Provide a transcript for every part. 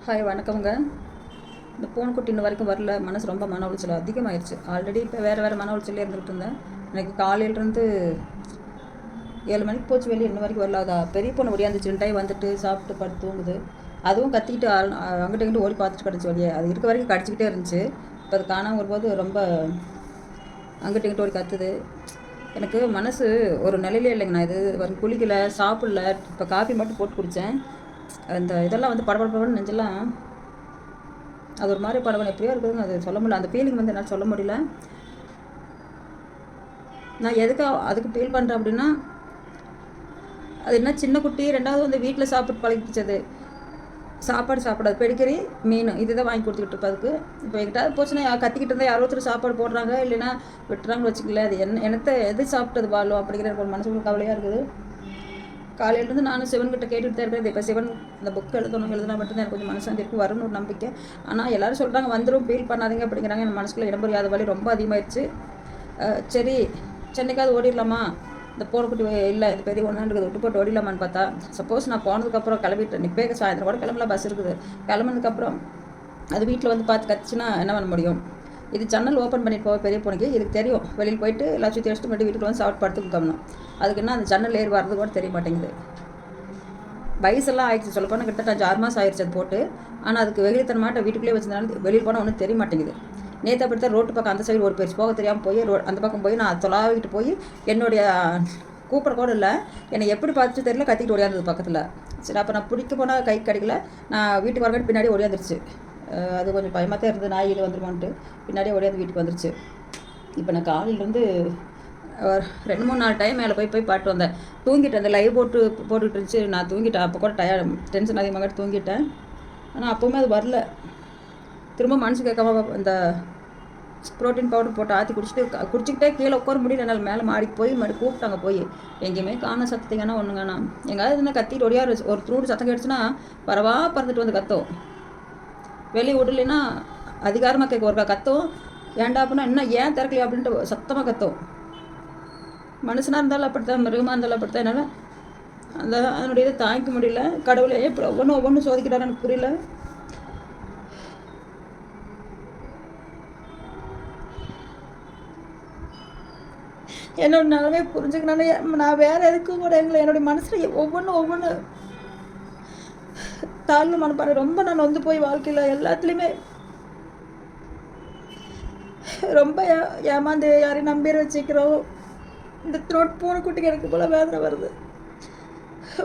Hi வணக்கம்ங்க. இந்த பூனைக்குட்டி இன்ன வரைக்கும் வரல. மனசு ரொம்ப மன உளைச்சல் அதிகமாகிடுச்சு. ஆல்ரெடி இப்போ வேறு மன உளைச்சலே இருந்துகிட்டு இருந்தேன். எனக்கு காலையிலேருந்து 7 மணிக்கு போச்சு வெளியே, இன்ன வரைக்கும் வரல. அதா பெரிய பொண்ணு ஒடியாந்துச்சு, டைம் வந்துட்டு சாப்பிட்டு படுத்து தூங்குது. அதுவும் கத்திக்கிட்டு அங்கிட்ட இங்கிட்ட ஓடி பார்த்துட்டு கிடச்சி வெளியே. அது இருக்க வரைக்கும் கடிச்சிக்கிட்டே இருந்துச்சு. இப்போ அது காணாமல் வரும்போது ரொம்ப அங்கிட்ட இங்கிட்ட ஓடி கத்துது. எனக்கு மனசு ஒரு நிலையிலே இல்லைங்க. நான் இது வரைக்கும் குளிக்கலை, சாப்பிடல. இப்போ காஃபி மட்டும் போட்டு குடித்தேன். அந்த இதெல்லாம் வந்து படபடப்படன்னு நெஞ்செல்லாம் அது ஒரு மாதிரி படபடம் எப்படியோ இருக்குதுங்க. அது சொல்ல முடியல. அந்த ஃபீலிங் வந்து என்னால் சொல்ல முடியல. நான் அதுக்கு ஃபீல் பண்ணுறேன் அப்படின்னா, அது என்ன சின்ன குட்டி. ரெண்டாவது வந்து வீட்டில் சாப்பிட்டு பழகிச்சது. சாப்பாடு சாப்பிடாது. பெடிக்கரி, மீன் இதுதான் வாங்கி கொடுத்துக்கிட்டு இருப்பேன் அதுக்கு. இப்போ எங்கிட்டாவது போச்சுன்னா கத்திக்கிட்டு இருந்தால் யாரோ ஒருத்தர் சாப்பாடு போடுறாங்க, இல்லைன்னா விட்டுறாங்கன்னு வச்சுக்கல. அது எது சாப்பிட்டது வாழும் அப்படிங்கிற ஒரு மனசுக்கு கவலையாக இருக்குது. காலையிலேருந்து நானும் சிவன்கிட்ட கேட்டுட்டு தான் இருக்கிறது. இப்போ சிவன் இந்த புக் எழுதுனா மட்டும்தான் எனக்கு கொஞ்சம் மனசாந்திருக்கு, வரும்னு ஒரு நம்பிக்கை. ஆனால் எல்லோரும் சொல்கிறாங்க வந்துடும், ஃபீல் பண்ணாதீங்க அப்படிங்கிறாங்க. என் மனசுக்குள்ள இடம் புரியாத வழி ரொம்ப அதிகமாகிடுச்சு. சரி சென்னைக்காவது ஓடிடலாமா, இந்த போனக்குட்டி இல்லை இந்த பெரிய ஒன்றாண்டுக்கு விட்டு போட்டு ஓடிடலாமான்னு பார்த்தா, சப்போஸ் நான் போனதுக்கப்புறம் கிளம்பிட்டேன், நிப்பே சாயந்தரம் கூட கிளம்பலாம், பஸ் இருக்குது. கிளம்புனதுக்கப்புறம் அது வீட்டில் வந்து பார்த்து கத்துச்சுன்னா என்ன பண்ண முடியும்? இது ஜன்னல் ஓப்பன் பண்ணிட்டு போக பெரிய பொண்ணுக்கு இதுக்கு தெரியும். வெளியில் போயிட்டு எல்லா சுற்றி வச்சுட்டு மட்டும் வீட்டுக்கு வந்து சாப்பிட்டு படுத்துக்கணும். அதுக்கு என்ன அந்த ஜன்னல் ஏறி வர்றது கூட தெரிய மாட்டேங்குது. வயசெல்லாம் ஆயிடுச்சு, சொல்ல போனால் கிட்டத்தட்ட 6 மாதம் ஆயிடுச்சு அது போட்டு. ஆனால் அதுக்கு வெகுளித்தனமாட்ட வீட்டுக்குள்ளே வச்சிருந்தாலும் வெளியில் போனால் ஒன்றும் தெரிய மாட்டேங்குது. நேற்று அப்படித்தான் ரோட்டு பக்கம் அந்த சைடு ஒரு பேர் போக தெரியாமல் போய் அந்த பக்கம் போய் நான் தொலாவிட்டு போய் என்னுடைய கூப்பிட கூட இல்லை, என்னை எப்படி பார்த்துட்டு தெரியல, கத்திக்கிட்டு ஓடியாந்தது பக்கத்தில். சரி அப்போ நான் பிடிக்க போனால் கை கிடைக்கல. நான் வீட்டுக்கு வரக்கட்டு பின்னாடி ஓடியாந்துருச்சு. அது கொஞ்சம் பயமாக தான் இருந்தது, நாய் இது வந்துருமான்ட்டு. பின்னாடியே ஓடியாந்து வீட்டுக்கு வந்துருச்சு. இப்போ நான் காலையிலேருந்து 2-3-4 டைம் மேலே போய் பாட்டு வந்தேன். தூங்கிட்டேன். அந்த லைவ் போட்டுக்கிட்டு இருந்துச்சு. நான் தூங்கிட்டேன். அப்போ கூட டென்ஷன் அதிகமாக தூங்கிட்டேன். ஆனால் அப்போவுமே அது வரல. திரும்ப மனசு கேட்காம இந்த ப்ரோட்டீன் பவுடர் போட்டு ஆற்றி குடிச்சிக்கிட்டே கீழே உட்கார முடியல. என்னால் மேலே மாடிக்கு போய் கூப்பிட்டாங்க. போய் எங்கேயுமே காண சத்தத்தைங்கன்னா ஒன்றுங்கண்ணா. எங்கேயாவது இருந்தால் கத்திட்டு ஒடியாரு. ஒரு த்ரூடு சத்தம் கிடச்சுன்னா பரவா பறந்துட்டு வந்து கத்தோம். வெளியே விடலைன்னா அதிகாரமாக கேட்க ஒருக்கா கத்தோம். ஏன்டா அப்படின்னா இன்னும் ஏன் திறக்கலையா அப்படின்ட்டு சத்தமாக கத்தோம். மனுஷனாக இருந்தாலும் அப்படித்தான், மிருகமாக இருந்தாலும் அப்படித்தான். என்னால் அதனுடைய இதை தாங்கிக்க முடியல. கடவுளே எப்படி ஒவ்வொன்றும் சோதிக்கிறாரு எனக்கு புரியல. என்னோட நிலமே புரிஞ்சுக்கனாலே நான் வேற எதுக்கும் கூட என்னுடைய மனசுல ஒவ்வொன்று தாழ்வு மனப்பாடு. ரொம்ப நான் வந்து போய் வாழ்க்கையில் எல்லாத்துலேயுமே ரொம்ப ஏமாந்து யாரையும் நம்பி வச்சுக்கிறோம். இந்த பூனைக்குட்டிக்கு எனக்கு போல வேதனை வருது.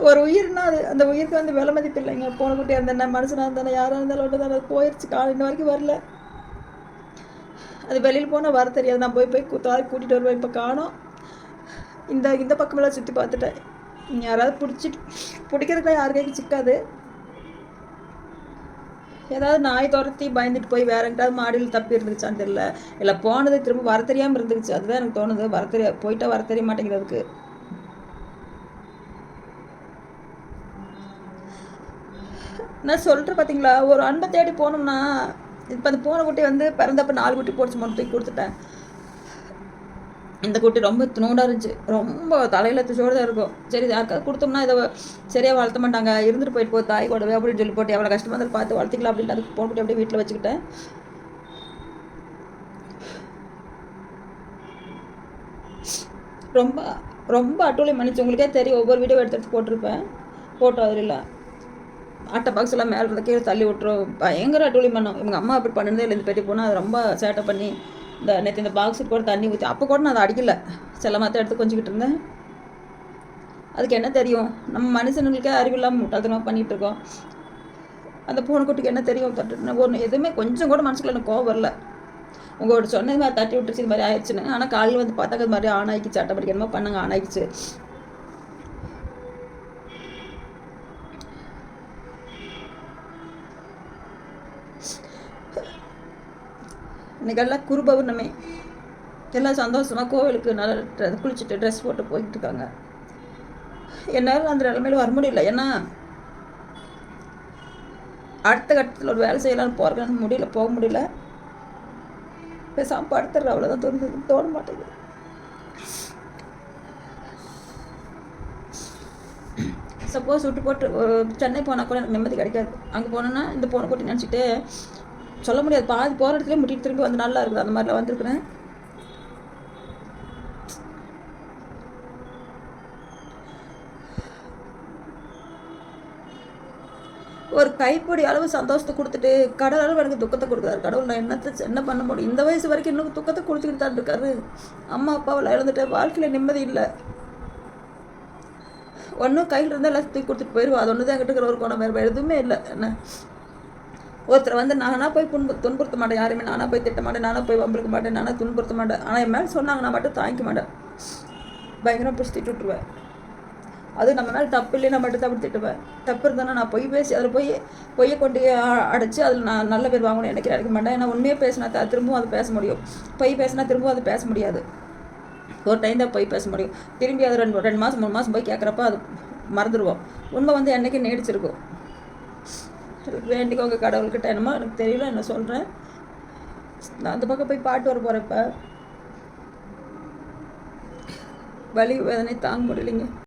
ஒரு உயிர்னா அது அந்த உயிருக்கு வந்து விலை மதிப்பு இல்லைங்க. பூனைக்குட்டியாக இருந்தேன், மனுஷனாக இருந்தானே, யாராக இருந்தாலும் ஒன்று தான். அது போயிடுச்சு. காலை இன்ன வரைக்கும் வரல. அது வெளியில் போனால் வர தெரியாது. நான் போய் கூட்டிகிட்டு வருவேன். இப்போ காணோம். இந்த பக்கமெல்லாம் சுற்றி பார்த்துட்டேன். யாராவது பிடிக்கிறதுக்கெல்லாம் யாருக்கையும் சிக்காது. ஏதாவது நாய் துரத்தி பயந்துட்டு போய் வேற எங்கிட்டாவது மாடியில் தப்பி இருந்துச்சான்னு தெரியல. இல்லை போனது திரும்ப வர தெரியாமல் இருந்துச்சு. அதுதான் எனக்கு தோணுது. போயிட்டா வர தெரிய மாட்டேங்கிறதுக்கு. நான் சொல்கிறேன் பார்த்தீங்களா, ஒரு அன்பை தேடி போனோம்னா, இப்போ அந்த பூனை குட்டி வந்து பிறந்தப்ப 4 குட்டி போட்டு மட்டும் தூக்கி கொடுத்துட்டேன். இந்த குட்டி ரொம்ப துணோடாக இருந்துச்சு. ரொம்ப தலையில் துச்சோடு தான் இருக்கும். சரி யாருக்காவது கொடுத்தோம்னா இதை சரியாக வளர்த்த மாட்டாங்க, இருந்துட்டு போயிட்டு போ தாய் கூடவே அப்படின்னு சொல்லி போட்டு எவ்வளோ கஷ்டமாக இருந்தாலும் பார்த்து வளர்த்திக்கலாம் அப்படின்ட்டு அதுக்கு பூனை குட்டி அப்படியே வீட்டில் வச்சுக்கிட்டேன். ரொம்ப ரொம்ப அட்டூழியம் பண்ணிச்சு. உங்களுக்கே தெரியும். ஒவ்வொரு வீடியோ எடுத்து போட்டிருப்பேன். ஃபோட்டோ அதில் இல்லை. ஆட்டை பாக்ஸ் எல்லாம் மேலே இருந்த கீழே தள்ளி விட்டுரும். பயங்கர அட்டூழியம் பண்ணோம். இவங்க அம்மா அப்படி பண்ணுறதே இல்லை. இந்த பெட்டி போனால் அது ரொம்ப சேட்டை பண்ணி நேற்று இந்த பாக்ஸுக்கு கூட தண்ணி ஊற்றி அப்போ கூட நான் அதை அடிக்கலை. செல்லமாத்த எடுத்து கொஞ்சிக்கிட்டு இருந்தேன். அதுக்கு என்ன தெரியும்? நம்ம மனுஷனுங்களுக்கே அறிவில்லாமல் முட்டாள்தனமாக பண்ணிகிட்டு இருக்கோம். அந்த பூனைக்குட்டிக்கு என்ன தெரியும்? ஒன்று எதுவுமே கொஞ்சம் கூட மனசுக்குள்ள எனக்கு கோவம் வரல. உங்களோட சொன்னது மாதிரி தட்டி விட்டுருச்சு, இது மாதிரி ஆயிடுச்சுன்னு. ஆனால் காலையில் வந்து பார்த்தா அது மாதிரி ஆன் ஆகிடுச்சு. ஆட்டோமேட்டிக் என்னமோ பண்ணாங்க, ஆன் ஆகிடுச்சு. இன்றைக்கெல்லாம் குரு பௌர்ணமி. எல்லாம் சந்தோஷமாக கோவிலுக்கு நல்லா குளிச்சுட்டு ட்ரெஸ் போட்டு போய்கிட்டு இருக்காங்க. என்னால் அந்த நிலைமையில வர முடியல. ஏன்னா அடுத்த கட்டத்தில் ஒரு வேலை செய்யலான்னு போகிறேன்னு முடியல, போக முடியல. பேசாமல் படுத்துடுற அவ்வளோதான் தோண மாட்டேங்குது. சப்போஸ் விட்டு போட்டு சென்னை போனால் கூட எனக்கு நிம்மதி கிடைக்காது. அங்கே போனோன்னா இந்த பொண்ணை குட்டி நினச்சிட்டு சொல்ல முடியாது. பாதி போகிற இடத்துல முட்டிட்டு திரும்பி வந்து நல்லா இருக்குது. அந்த மாதிரிலாம் வந்திருக்கிறேன். ஒரு கைப்பொடி அளவு சந்தோஷத்தை கொடுத்துட்டு கடவுள் அளவு எனக்கு துக்கத்தை கொடுக்குறாரு. கடவுள் நான் என்ன பண்ண முடியும்? இந்த வயசு வரைக்கும் இன்னும் துக்கத்தை கொடுத்துக்கிட்டு தான் இருக்காரு. அம்மா அப்பாவில் இழந்துட்டு வாழ்க்கையில் நிம்மதி இல்லை. ஒன்றும் கையில் இருந்தால் எல்லாம் தூக்கி கொடுத்துட்டு போயிடுவோம். அது ஒன்று தான் என்கிட்ட இருக்கிற ஒரு குணம். வேறு எதுவுமே இல்லை. என்ன ஒருத்தர் வந்து நானாக போய் துன்புறுத்த மாட்டேன். யாருமே நானாக போய் திட்ட மாட்டேன். நானாக போய் வம்பிழுக்க மாட்டேன். நானாக துன்புறுத்த மாட்டேன். ஆனால் என் மேலே சொன்னாங்க நான் மட்டும் தாங்கிக்க மாட்டேன். பயங்கரம் பிடிச்சி திட்டு விட்டுருவேன். அது நம்ம மேலே தப்பு இல்லையே, நான் மட்டும் அப்படி திட்டுவேன். தப்பு இருந்தானா நான் பொய் பேசி அதில் பொய்யை கொண்டு அடைச்சி அதில் நான் நல்ல பேர் வாங்கணும்னு எனக்கு நினைக்க மாட்டேன். ஏன்னா உண்மையே பேசினா திரும்பவும் அது பேச முடியும். பொய் பேசினா திரும்பவும் அது பேச முடியாது. ஒரு டைம் தான் பொய் பேச முடியும். திரும்பி அது 2 மாதம் 3 மாதம் போய் கேட்குறப்ப அது மறந்துடுவோம். உண்மை வந்து என்றைக்கு நீடிச்சிருக்கும். வேண்டிக்கோங்க கடவுள்கிட்ட. என்னமோ எனக்கு தெரியல, என்ன சொல்கிறேன். நான் அந்த பக்கம் போய் பாட்டு வர போகிறப்ப வலி வேதனை தாங்க முடியலைங்க.